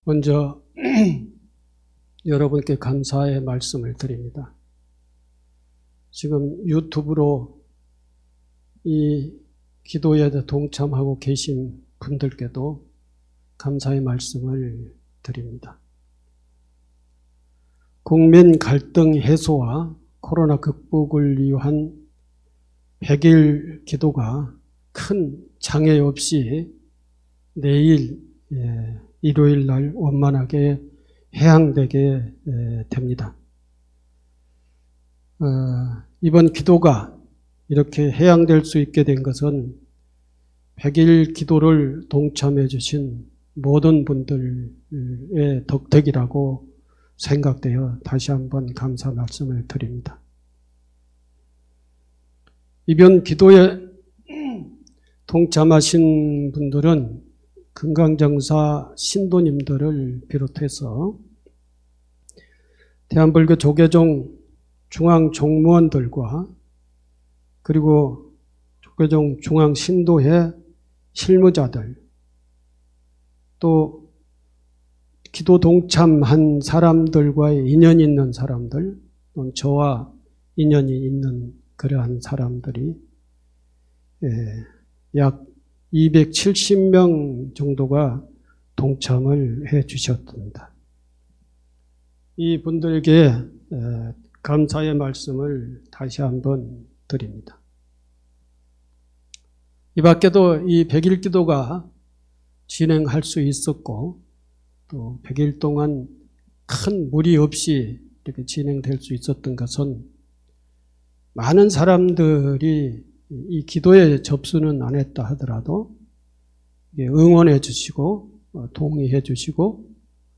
먼저 여러분께 감사의 말씀을 드립니다. 지금 유튜브로 이 기도에 동참하고 계신 분들께도 감사의 말씀을 드립니다. 국민 갈등 해소와 코로나 극복을 위한 100일 기도가 큰 장애 없이 내일 일요일 날 원만하게 해양되게 됩니다. 이번 기도가 이렇게 해양될 수 있게 된 것은 100일 기도를 동참해 주신 모든 분들의 덕택이라고 생각되어 다시 한번 감사 말씀을 드립니다. 이번 기도에 동참하신 분들은 금강정사 신도님들을 비롯해서 대한불교 조계종 중앙종무원들과 그리고 조계종 중앙신도회 실무자들, 또 기도 동참한 사람들과의 인연이 있는 사람들, 또는 저와 인연이 있는 그러한 사람들이 약 270명 정도가 동참을 해 주셨습니다. 이 분들에게 감사의 말씀을 다시 한번 드립니다. 이 밖에도 이 100일 기도가 진행할 수 있었고 또 100일 동안 큰 무리 없이 이렇게 진행될 수 있었던 것은 많은 사람들이 이 기도에 접수는 안 했다 하더라도 응원해 주시고 동의해 주시고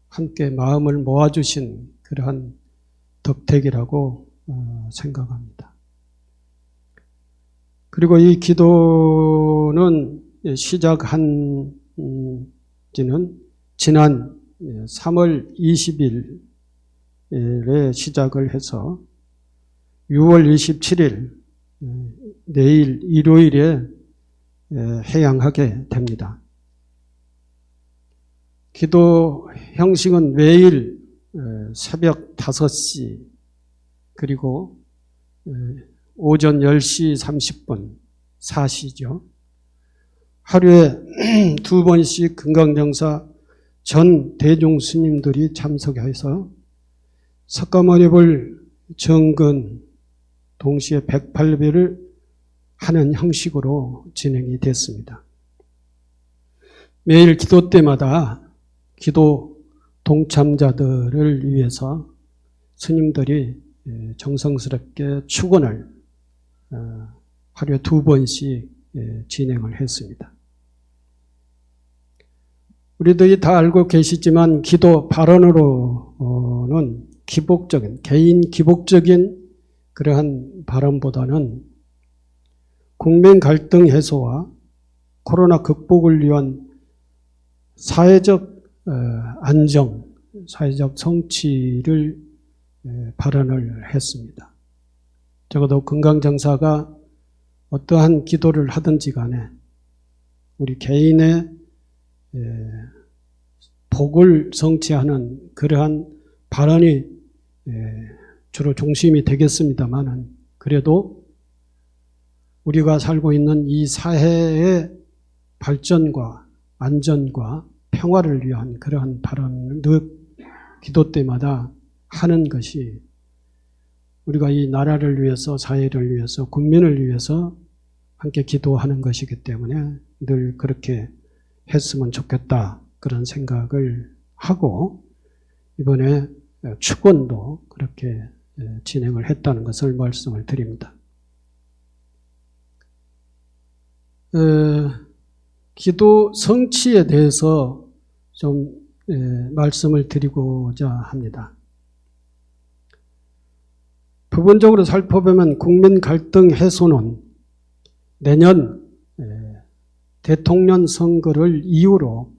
함께 마음을 모아주신 그러한 덕택이라고 생각합니다. 그리고 이 기도는 시작한 지는 지난 3월 20일에 시작을 해서 6월 27일 내일 일요일에 해양하게 됩니다. 기도 형식은 매일 새벽 5시 그리고 오전 10시 30분 4시죠. 하루에 2번씩 금강정사 전 대중 스님들이 참석해서 석가모니불 정근 동시에 108배를 하는 형식으로 진행이 됐습니다. 매일 기도 때마다 기도 동참자들을 위해서 스님들이 정성스럽게 축원을 하루에 2번씩 진행을 했습니다. 우리들이 다 알고 계시지만 기도 발언으로는 개인 기복적인 그러한 발언보다는 국민 갈등 해소와 코로나 극복을 위한 사회적 안정, 사회적 성취를 발언을 했습니다. 적어도 금강정사가 어떠한 기도를 하든지 간에 우리 개인의 복을 성취하는 그러한 발언이 주로 중심이 되겠습니다만은 그래도 우리가 살고 있는 이 사회의 발전과 안전과 평화를 위한 그러한 발언을 늘 기도 때마다 하는 것이 우리가 이 나라를 위해서, 사회를 위해서, 국민을 위해서 함께 기도하는 것이기 때문에 늘 그렇게 했으면 좋겠다 그런 생각을 하고 이번에 축원도 그렇게 진행을 했다는 것을 말씀을 드립니다. 기도 성취에 대해서 좀 말씀을 드리고자 합니다. 부분적으로 살펴보면 국민 갈등 해소는 내년 대통령 선거를 이유로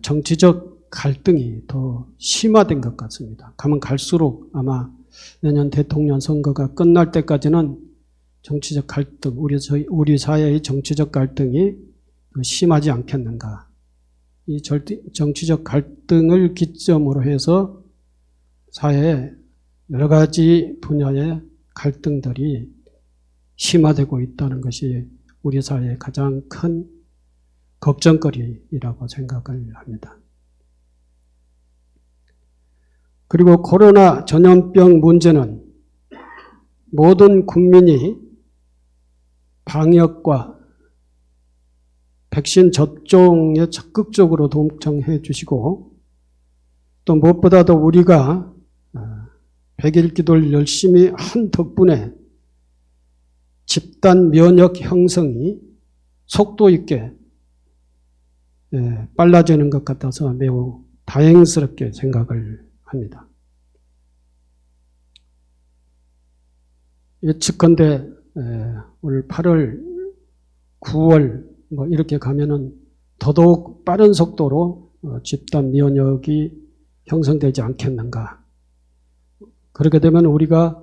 정치적 갈등이 더 심화된 것 같습니다. 가면 갈수록 아마 내년 대통령 선거가 끝날 때까지는 정치적 갈등, 우리 사회의 정치적 갈등이 심하지 않겠는가 이 정치적 갈등을 기점으로 해서 사회에 여러 가지 분야의 갈등들이 심화되고 있다는 것이 우리 사회의 가장 큰 걱정거리라고 생각을 합니다. 그리고 코로나 전염병 문제는 모든 국민이 방역과 백신 접종에 적극적으로 동참해 주시고 또 무엇보다도 우리가 100일 기도를 열심히 한 덕분에 집단 면역 형성이 속도 있게 빨라지는 것 같아서 매우 다행스럽게 생각을 합니다. 예측컨대 올 8월, 9월 뭐 이렇게 가면은 더더욱 빠른 속도로 집단 면역이 형성되지 않겠는가. 그렇게 되면 우리가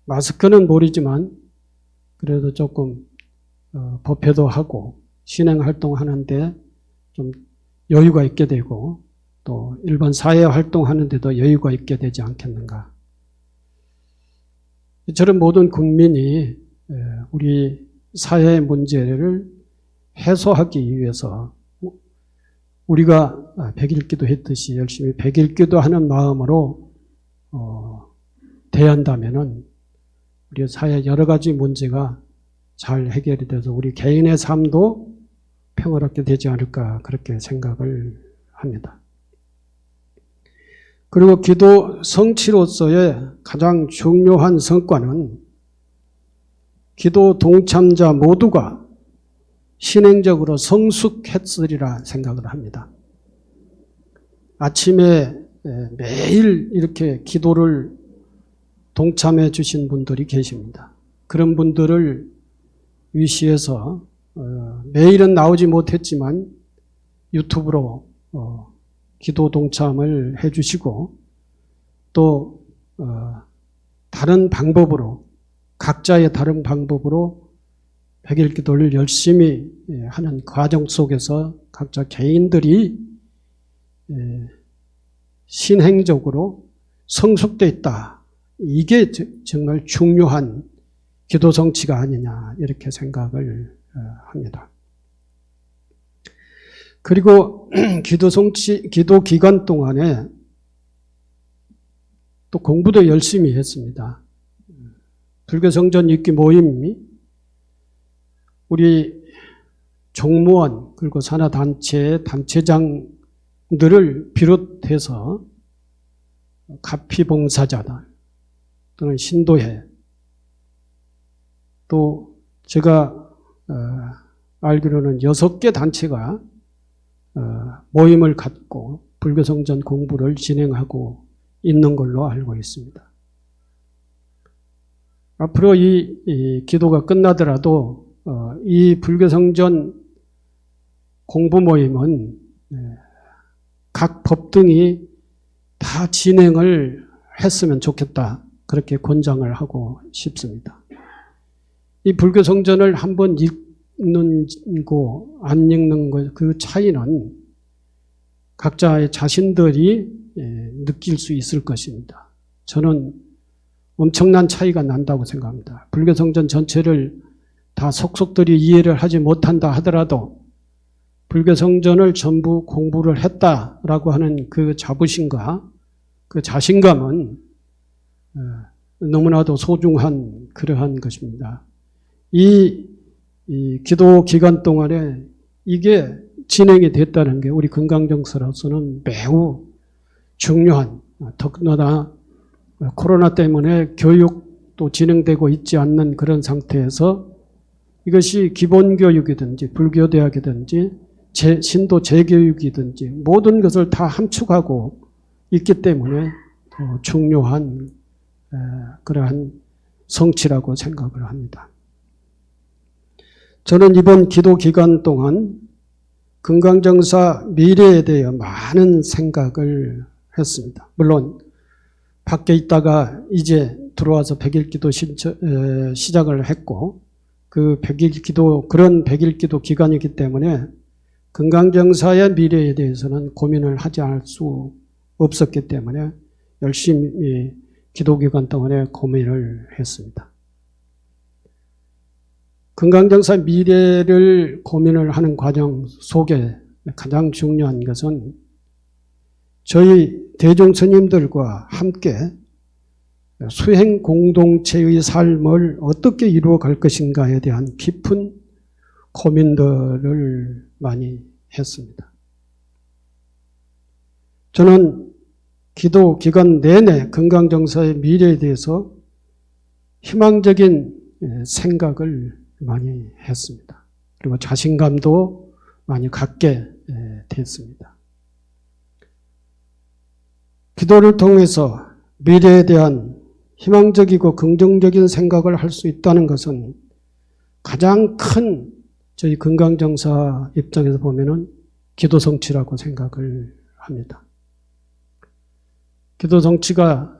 마스크는 모르지만 그래도 조금 법회도 하고 신행활동하는데 좀 여유가 있게 되고 또 일반 사회활동하는데도 여유가 있게 되지 않겠는가. 저런 모든 국민이 우리 사회의 문제를 해소하기 위해서 우리가 100일 기도했듯이 열심히 100일 기도하는 마음으로 대한다면은 우리 사회 여러 가지 문제가 잘 해결이 돼서 우리 개인의 삶도 평화롭게 되지 않을까 그렇게 생각을 합니다. 그리고 기도 성취로서의 가장 중요한 성과는 기도 동참자 모두가 신행적으로 성숙했으리라 생각을 합니다. 아침에 매일 이렇게 기도를 동참해 주신 분들이 계십니다. 그런 분들을 위시해서 매일은 나오지 못했지만 유튜브로 기도 동참을 해 주시고 또 다른 방법으로 각자의 다른 방법으로 100일 기도를 열심히 하는 과정 속에서 각자 개인들이 신행적으로 성숙되어 있다. 이게 정말 중요한 기도 성취가 아니냐 이렇게 생각을 합니다. 그리고 기도 기간 동안에 또 공부도 열심히 했습니다. 불교 성전 읽기 모임이 우리 종무원 그리고 산하단체의 단체장들을 비롯해서 가피봉사자들 또는 신도회 또 제가 알기로는 6개 단체가 모임을 갖고 불교성전 공부를 진행하고 있는 걸로 알고 있습니다. 앞으로 이 기도가 끝나더라도 이 불교성전 공부 모임은 각 법등이 다 진행을 했으면 좋겠다. 그렇게 권장을 하고 싶습니다. 이 불교성전을 한번 읽는 거, 안 읽는 것, 그 차이는 각자의 자신들이 느낄 수 있을 것입니다. 저는 엄청난 차이가 난다고 생각합니다. 불교성전 전체를 다 속속들이 이해를 하지 못한다 하더라도 불교성전을 전부 공부를 했다라고 하는 그 자부심과 그 자신감은 너무나도 소중한 그러한 것입니다. 이 기도 기간 동안에 이게 진행이 됐다는 게 우리 금강정서로서는 매우 중요한, 더구나 코로나 때문에 교육도 진행되고 있지 않는 그런 상태에서 이것이 기본교육이든지 불교대학이든지 신도 재교육이든지 모든 것을 다 함축하고 있기 때문에 더 중요한 그러한 성취라고 생각을 합니다. 저는 이번 기도 기간 동안 금강정사 미래에 대해 많은 생각을 했습니다. 물론 밖에 있다가 이제 들어와서 100일 기도 시작을 했고 그 100일 기도 그런 100일 기도 기간이기 때문에 금강정사의 미래에 대해서는 고민을 하지 않을 수 없었기 때문에 열심히 기도기간 동안에 고민을 했습니다. 금강정사 미래를 고민을 하는 과정 속에 가장 중요한 것은 저희 대중 스님들과 함께 수행 공동체의 삶을 어떻게 이루어갈 것인가에 대한 깊은 고민들을 많이 했습니다. 저는 기도 기간 내내 금강정사의 미래에 대해서 희망적인 생각을 많이 했습니다. 그리고 자신감도 많이 갖게 됐습니다. 기도를 통해서 미래에 대한 희망적이고 긍정적인 생각을 할 수 있다는 것은 가장 큰 저희 금강정사 입장에서 보면은 기도 성취라고 생각을 합니다. 기도 성취가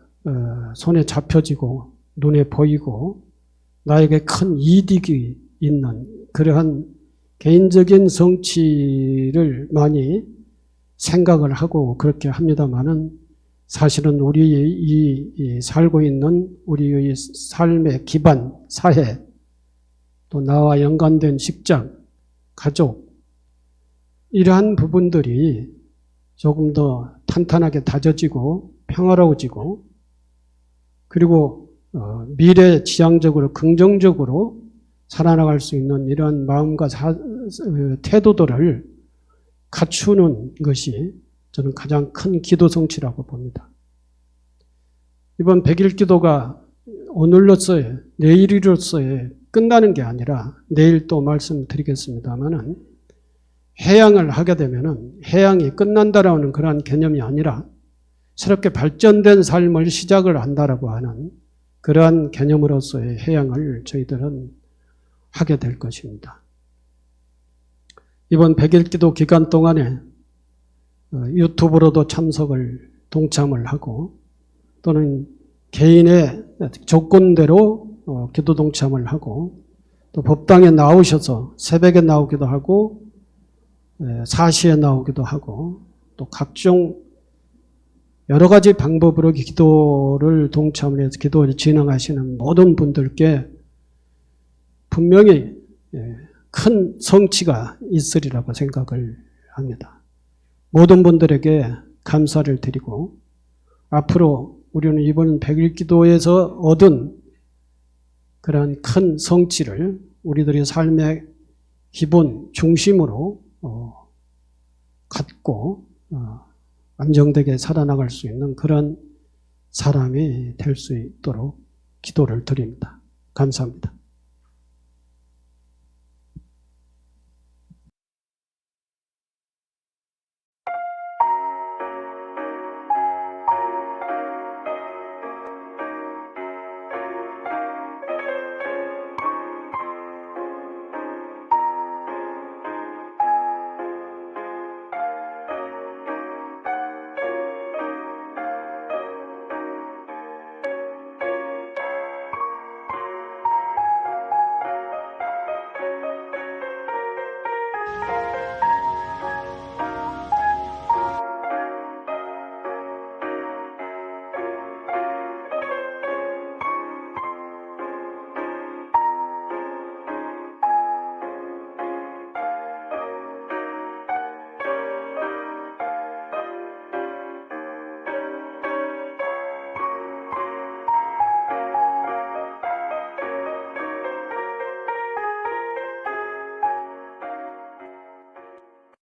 손에 잡혀지고 눈에 보이고 나에게 큰 이득이 있는 그러한 개인적인 성취를 많이 생각을 하고 그렇게 합니다마는 사실은 우리 이 살고 있는 우리의 삶의 기반, 사회, 또 나와 연관된 직장, 가족, 이러한 부분들이 조금 더 탄탄하게 다져지고 평화로워지고 그리고 미래 지향적으로 긍정적으로 살아나갈 수 있는 이러한 마음과 태도들을 갖추는 것이 저는 가장 큰 기도 성취라고 봅니다. 이번 100일 기도가 오늘로서의 내일이로서의 끝나는 게 아니라 내일 또 말씀드리겠습니다만은 해양을 하게 되면은 해양이 끝난다라는 그러한 개념이 아니라 새롭게 발전된 삶을 시작을 한다라고 하는 그러한 개념으로서의 해양을 저희들은 하게 될 것입니다. 이번 100일 기도 기간 동안에 유튜브로도 동참을 하고 또는 개인의 조건대로 기도 동참을 하고 또 법당에 나오셔서 새벽에 나오기도 하고 4시에 나오기도 하고 또 각종 여러 가지 방법으로 기도를 동참을 해서 기도를 진행하시는 모든 분들께 분명히 큰 성취가 있으리라고 생각을 합니다. 모든 분들에게 감사를 드리고 앞으로 우리는 이번 100일 기도에서 얻은 그런 큰 성취를 우리들의 삶의 기본 중심으로 갖고 안정되게 살아나갈 수 있는 그런 사람이 될 수 있도록 기도를 드립니다. 감사합니다.